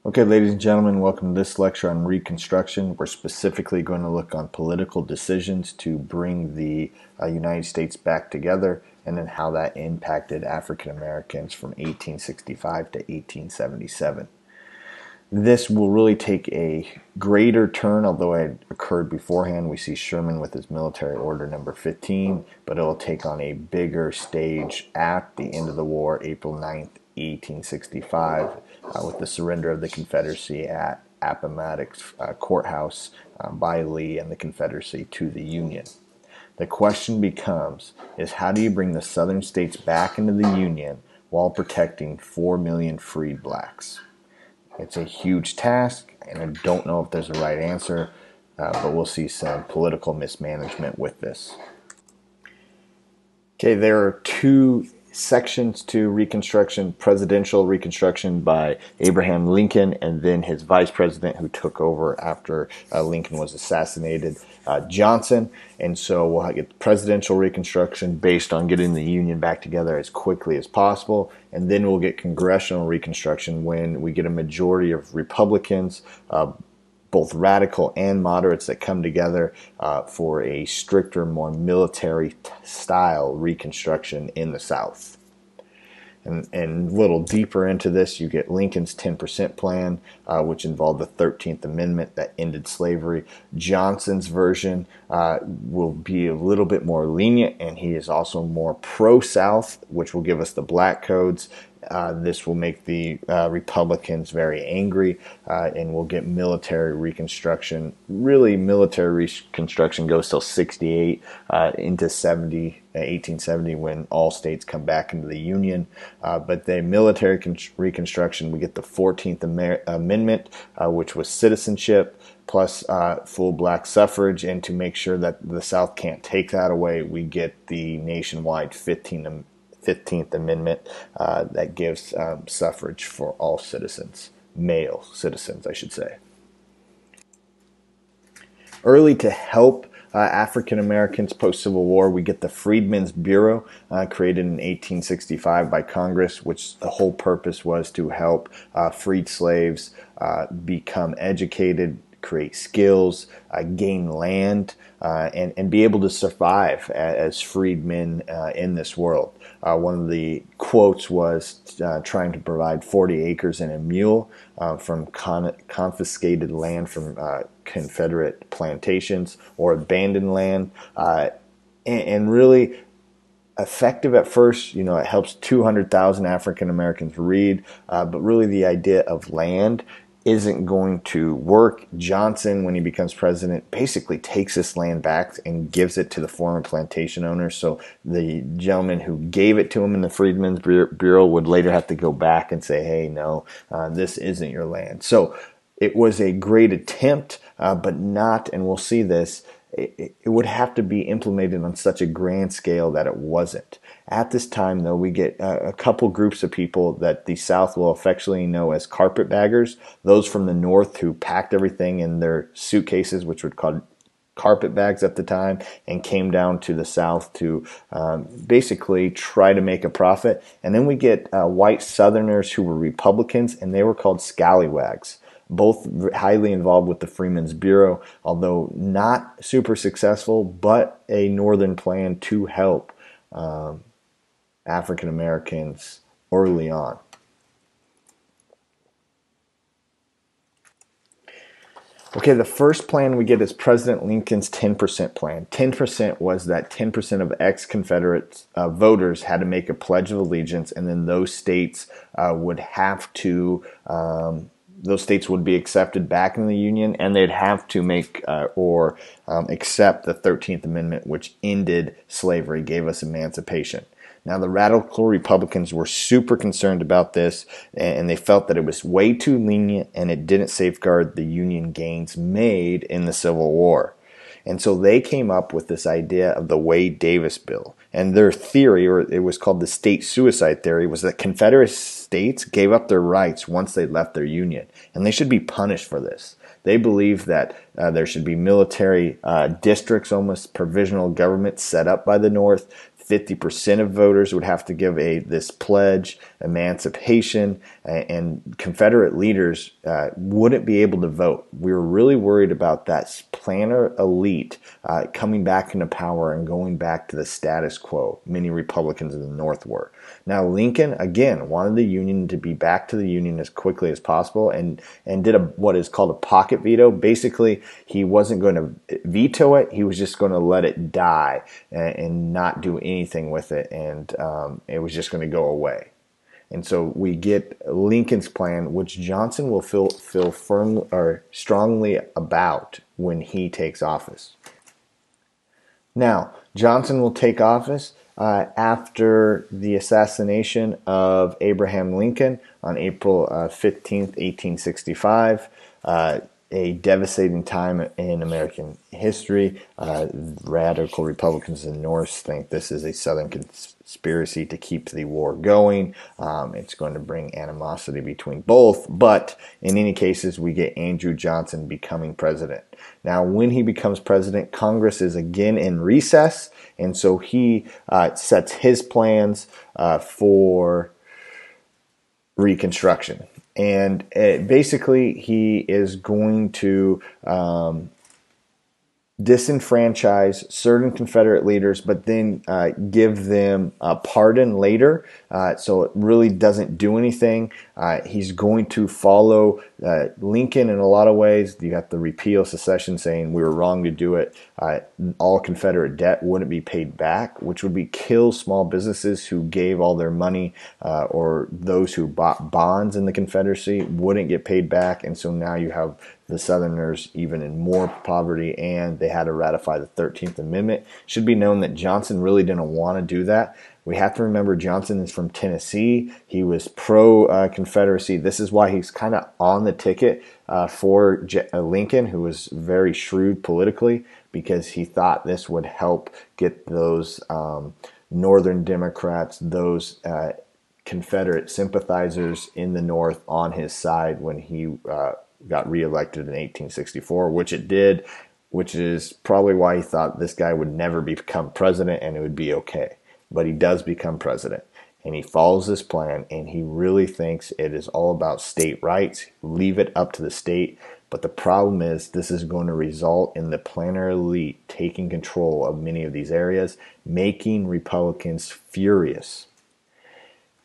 Okay, ladies and gentlemen, welcome to this lecture on Reconstruction. We're specifically going to look on political decisions to bring the United States back together and then how that impacted African Americans from 1865 to 1877. This will really take a greater turn, although it occurred beforehand. We see Sherman with his military order number 15, but it will take on a bigger stage at the end of the war, April 9th, 1865, with the surrender of the Confederacy at Appomattox Courthouse by Lee and the Confederacy to the Union. The question becomes, how do you bring the southern states back into the Union while protecting 4 million freed blacks? It's a huge task, and I don't know if there's a right answer, but we'll see some political mismanagement with this. Okay, there are two sections to Reconstruction: presidential Reconstruction by Abraham Lincoln, and then his vice president who took over after Lincoln was assassinated, Johnson. And so we'll get presidential Reconstruction based on getting the Union back together as quickly as possible, and then we'll get Congressional Reconstruction when we get a majority of Republicans, both radical and moderates, that come together for a stricter, more military-style Reconstruction in the South. And a little deeper into this, you get Lincoln's 10% plan, which involved the 13th Amendment that ended slavery. Johnson's version will be a little bit more lenient, and he is also more pro-South, which will give us the black codes. This will make the Republicans very angry, and we'll get military Reconstruction. Really, military Reconstruction goes till 68 into 1870 when all states come back into the Union. But the military Reconstruction, we get the 14th Amendment, which was citizenship, plus full black suffrage. And to make sure that the South can't take that away, we get the nationwide 15th Amendment that gives suffrage for all citizens, male citizens, I should say. Early to help African Americans post-Civil War, we get the Freedmen's Bureau created in 1865 by Congress, which the whole purpose was to help freed slaves become educated, create skills, gain land, and be able to survive as freedmen in this world. One of the quotes was trying to provide 40 acres and a mule from confiscated land from Confederate plantations or abandoned land, and really effective at first. You know, it helps 200,000 African Americans read, but really the idea of land isn't going to work. Johnson, when he becomes president, basically takes this land back and gives it to the former plantation owners. So the gentleman who gave it to him in the Freedmen's Bureau would later have to go back and say, hey, no, this isn't your land. So it was a great attempt, but not, and we'll see this, it would have to be implemented on such a grand scale that it wasn't. At this time, though, we get a couple groups of people that the South will affectionately know as carpetbaggers, those from the North who packed everything in their suitcases, which were called carpet bags at the time, and came down to the South to basically try to make a profit. And then we get white Southerners who were Republicans, and they were called scallywags. Both highly involved with the Freedmen's Bureau, although not super successful, but a Northern plan to help African Americans early on. Okay, the first plan we get is President Lincoln's 10% plan. 10% was that 10% of ex-Confederate voters had to make a Pledge of Allegiance, and then those states would have to those states would be accepted back in the Union, and they'd have to make accept the 13th Amendment, which ended slavery, gave us emancipation. Now, the radical Republicans were super concerned about this, and they felt that it was way too lenient and it didn't safeguard the Union gains made in the Civil War. And so they came up with this idea of the Wade-Davis bill. And their theory, or it was called the state suicide theory, was that Confederate states gave up their rights once they left their Union, and they should be punished for this. They believed that there should be military districts, almost provisional government set up by the North, 50% of voters would have to give this pledge, emancipation, and Confederate leaders wouldn't be able to vote. We were really worried about that planter elite coming back into power and going back to the status quo. Many Republicans in the North were. Now, Lincoln, again, wanted the Union to be back to the Union as quickly as possible and did what is called a pocket veto. Basically, he wasn't going to veto it. He was just going to let it die and not do anything with it, and it was just going to go away. And so we get Lincoln's plan, which Johnson will feel firmly or strongly about when he takes office. Now, Johnson will take office after the assassination of Abraham Lincoln on April 15th, 1865. A devastating time in American history. Radical Republicans in the North think this is a Southern conspiracy to keep the war going. It's going to bring animosity between both, but in any cases, we get Andrew Johnson becoming president. Now, when he becomes president, Congress is again in recess, and so he sets his plans for Reconstruction. And basically, he is going to disenfranchise certain Confederate leaders, but then give them a pardon later. So it really doesn't do anything. He's going to follow Lincoln in a lot of ways. You got the repeal secession saying we were wrong to do it. All Confederate debt wouldn't be paid back, which would be kill small businesses who gave all their money, or those who bought bonds in the Confederacy wouldn't get paid back. And so now you have the Southerners even in more poverty, and they had to ratify the 13th Amendment. It should be known that Johnson really didn't want to do that. We have to remember Johnson is from Tennessee. He was pro-Confederacy. This is why he's kind of on the ticket for Lincoln, who was very shrewd politically, because he thought this would help get those Northern Democrats, those Confederate sympathizers in the North on his side when he got reelected in 1864, which it did, which is probably why he thought this guy would never become president and it would be okay. But he does become president, and he follows this plan, and he really thinks it is all about state rights. Leave it up to the state. But the problem is this is going to result in the planter elite taking control of many of these areas, making Republicans furious.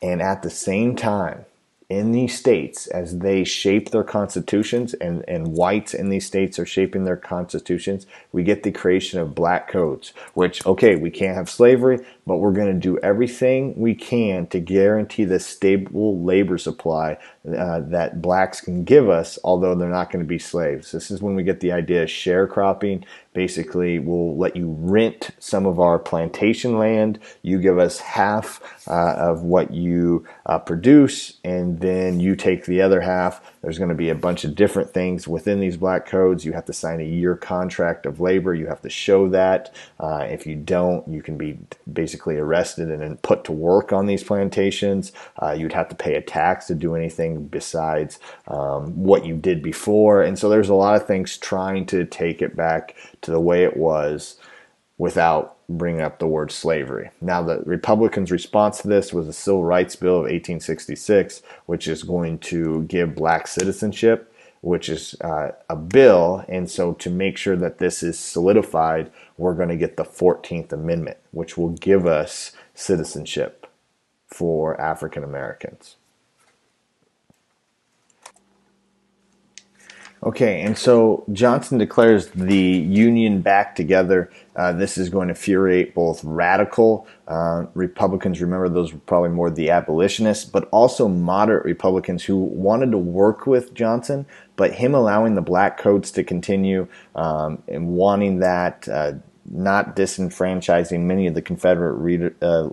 And at the same time, in these states, as they shape their constitutions, and whites in these states are shaping their constitutions, we get the creation of black codes, which, okay, we can't have slavery, but we're going to do everything we can to guarantee the stable labor supply that blacks can give us, although they're not going to be slaves. This is when we get the idea of sharecropping. Basically, we'll let you rent some of our plantation land. You give us half of what you produce, and then you take the other half. There's going to be a bunch of different things within these black codes. You have to sign a year contract of labor. You have to show that. If you don't, you can be basically arrested and then put to work on these plantations. You'd have to pay a tax to do anything besides what you did before. And so there's a lot of things trying to take it back to the way it was without bringing up the word slavery. Now, the Republicans' response to this was the Civil Rights Bill of 1866, which is going to give black citizenship, which is a bill. And so to make sure that this is solidified, we're going to get the 14th Amendment, which will give us citizenship for African Americans. Okay, and so Johnson declares the Union back together. This is going to infuriate both radical Republicans, remember those were probably more the abolitionists, but also moderate Republicans who wanted to work with Johnson, but him allowing the black codes to continue and wanting that, not disenfranchising many of the Confederate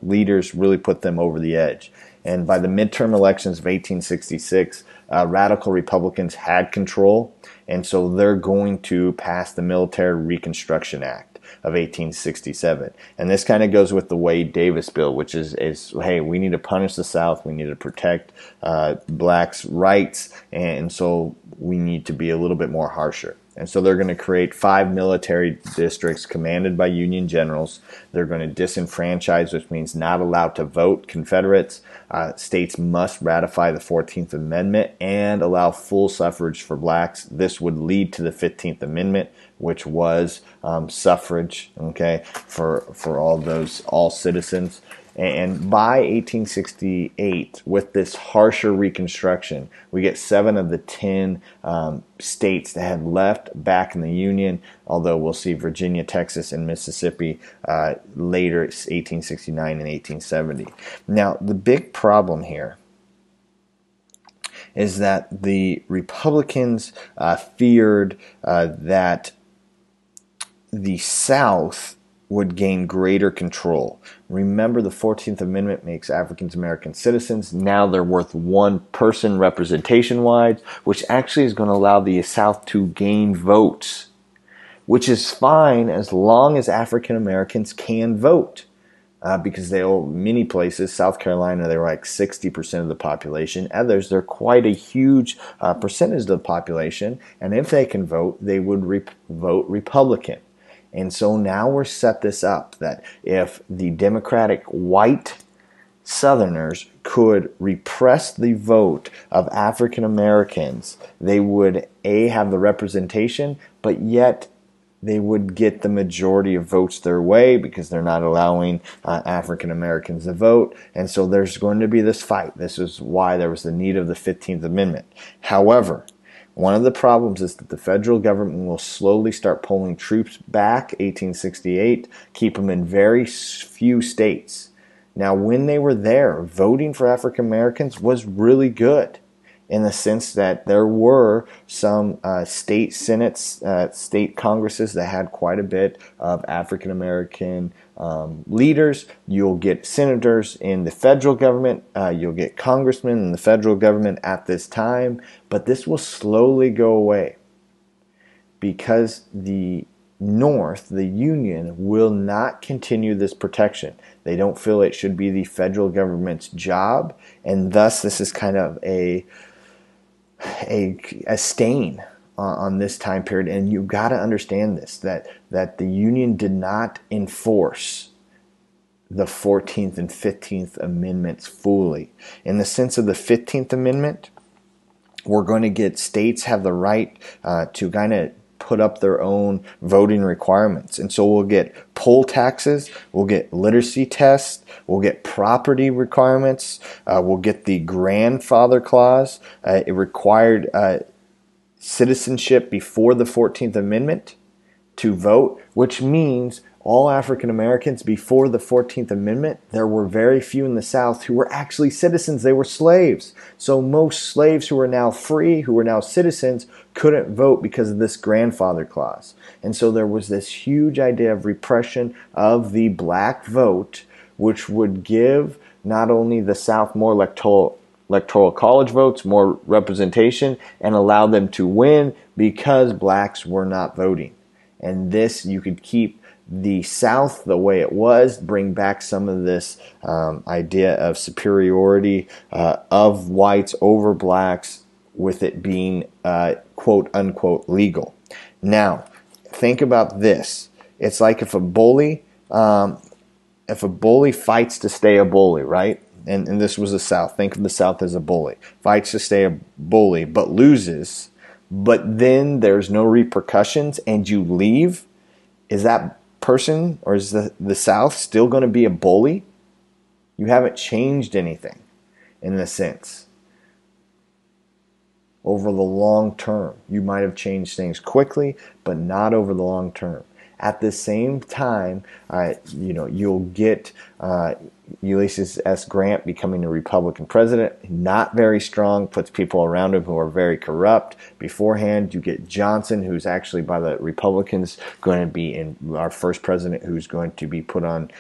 leaders really put them over the edge. And by the midterm elections of 1866, radical Republicans had control, and so they're going to pass the Military Reconstruction Act of 1867. And this kind of goes with the Wade Davis bill, which is, hey, we need to punish the South, we need to protect blacks' rights, and so we need to be a little bit more harsher. And so they're going to create 5 military districts commanded by Union generals. They're going to disenfranchise, which means not allowed to vote, Confederates. States must ratify the 14th Amendment and allow full suffrage for blacks. This would lead to the 15th Amendment, which was suffrage, okay, for all citizens. And by 1868, with this harsher Reconstruction, we get 7 of the 10 states that had left back in the Union, although we'll see Virginia, Texas, and Mississippi later, 1869 and 1870. Now, the big problem here is that the Republicans feared that the South would gain greater control. Remember, the 14th Amendment makes African American citizens. Now they're worth one person representation-wise, which actually is going to allow the South to gain votes, which is fine as long as African Americans can vote. Because many places, South Carolina, they were like 60% of the population. Others, they're quite a huge percentage of the population. And if they can vote, they would vote Republican. And so now we're set this up that if the Democratic white Southerners could repress the vote of African Americans, they would have the representation, but yet they would get the majority of votes their way because they're not allowing African Americans to vote. And so there's going to be this fight. This is why there was the need of the 15th Amendment. However, one of the problems is that the federal government will slowly start pulling troops back, 1868, keep them in very few states. Now, when they were there, voting for African Americans was really good in the sense that there were some state senates, state congresses that had quite a bit of African American leaders. You'll get senators in the federal government. You'll get congressmen in the federal government at this time. But this will slowly go away because the North, the Union, will not continue this protection. They don't feel it should be the federal government's job. And thus, this is kind of a stain on this time period. And you've got to understand this, that the Union did not enforce the 14th and 15th Amendments fully. In the sense of the 15th Amendment, we're going to get states have the right to kind of put up their own voting requirements. And so we'll get poll taxes, we'll get literacy tests, we'll get property requirements, we'll get the grandfather clause. It required citizenship before the 14th Amendment to vote, which means all African Americans before the 14th Amendment, there were very few in the South who were actually citizens. They were slaves. So most slaves who are now free, who are now citizens, couldn't vote because of this grandfather clause. And so there was this huge idea of repression of the black vote, which would give not only the South more electoral college votes, more representation, and allow them to win because blacks were not voting. And this, you could keep the South the way it was, bring back some of this idea of superiority of whites over blacks, with it being quote unquote legal. Now, think about this. It's like if a bully fights to stay a bully, right? And this was the South. Think of the South as a bully. Fights to stay a bully, but loses, but then there's no repercussions and you leave. Is that person, or is the South still going to be a bully? You haven't changed anything in a sense. Over the long term, you might have changed things quickly, but not over the long term. At the same time, you'll get Ulysses S. Grant becoming a Republican president, not very strong, puts people around him who are very corrupt. Beforehand, you get Johnson, who's actually by the Republicans going to be our first president who's going to be put on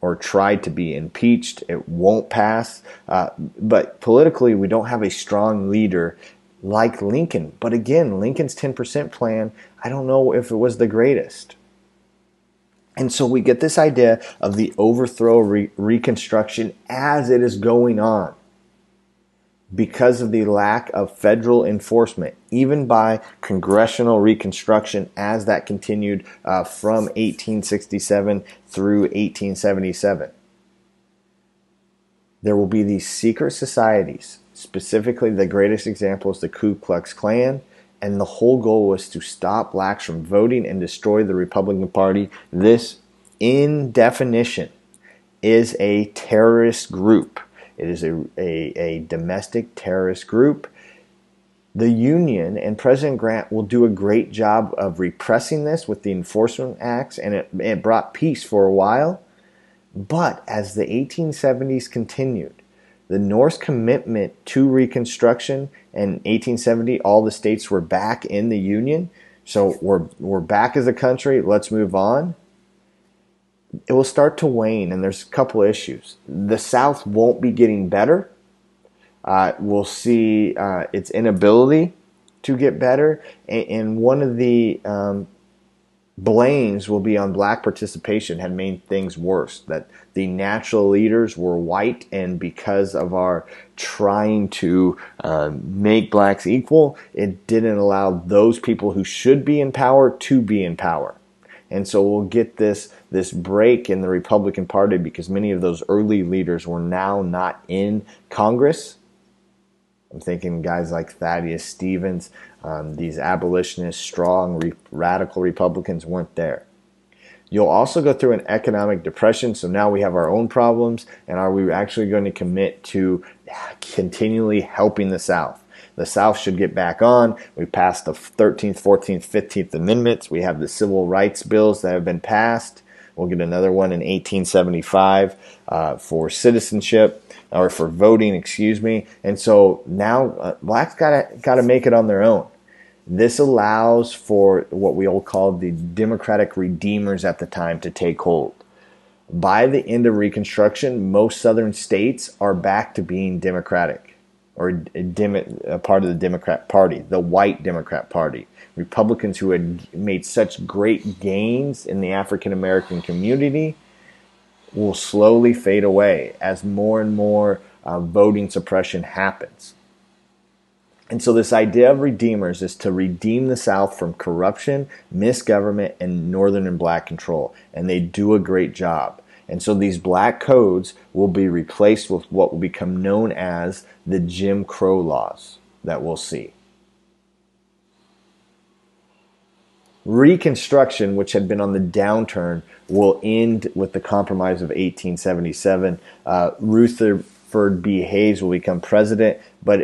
or tried to be impeached. It won't pass. But politically, we don't have a strong leader like Lincoln. But again, Lincoln's 10% plan, I don't know if it was the greatest. And so we get this idea of the overthrow Reconstruction as it is going on. because of the lack of federal enforcement, even by Congressional Reconstruction as that continued from 1867 through 1877. There will be these secret societies. Specifically, the greatest example is the Ku Klux Klan, and the whole goal was to stop blacks from voting and destroy the Republican Party. This, in definition, is a terrorist group. It is a domestic terrorist group. The Union and President Grant will do a great job of repressing this with the enforcement acts, and it brought peace for a while. But as the 1870s continued, the North's commitment to Reconstruction, and 1870, all the states were back in the Union. So we're back as a country. Let's move on. It will start to wane, and there's a couple of issues. The South won't be getting better. We'll see its inability to get better, and one of the blames will be on black participation had made things worse, that the natural leaders were white, and because of our trying to make blacks equal, it didn't allow those people who should be in power to be in power. And so we'll get this break in the Republican Party because many of those early leaders were now not in Congress. I'm thinking guys like Thaddeus Stevens, these abolitionists, strong, radical Republicans weren't there. You'll also go through an economic depression, so now we have our own problems, and are we actually going to commit to continually helping the South? The South should get back on. We passed the 13th, 14th, 15th Amendments. We have the civil rights bills that have been passed. We'll get another one in 1875 for citizenship, or for voting, excuse me. And so now blacks got to make it on their own. This allows for what we all called the Democratic Redeemers at the time to take hold. By the end of Reconstruction, most southern states are back to being Democratic, or a part of the Democrat Party, the white Democrat Party. Republicans who had made such great gains in the African American community will slowly fade away as more and more voting suppression happens. And so this idea of redeemers is to redeem the South from corruption, misgovernment, and northern and black control. And they do a great job. And so these black codes will be replaced with what will become known as the Jim Crow laws that we'll see. Reconstruction, which had been on the downturn, will end with the Compromise of 1877. Rutherford B. Hayes will become president, but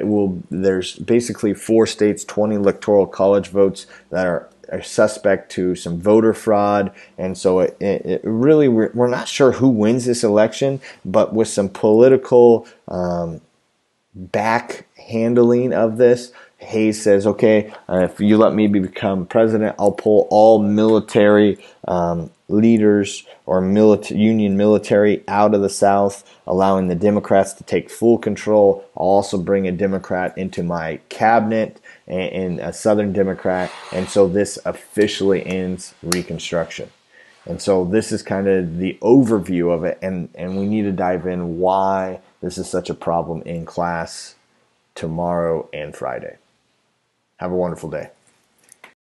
there's basically 4 states, 20 electoral college votes that are suspect to some voter fraud, and so it really, we're not sure who wins this election, but with some political backhandling of this, Hayes says, okay, if you let me become president, I'll pull all military leaders or Union military out of the South, allowing the Democrats to take full control. I'll also bring a Democrat into my cabinet, and a Southern Democrat, and so this officially ends Reconstruction. And so this is kind of the overview of it, and we need to dive in why this is such a problem in class tomorrow and Friday. Have a wonderful day.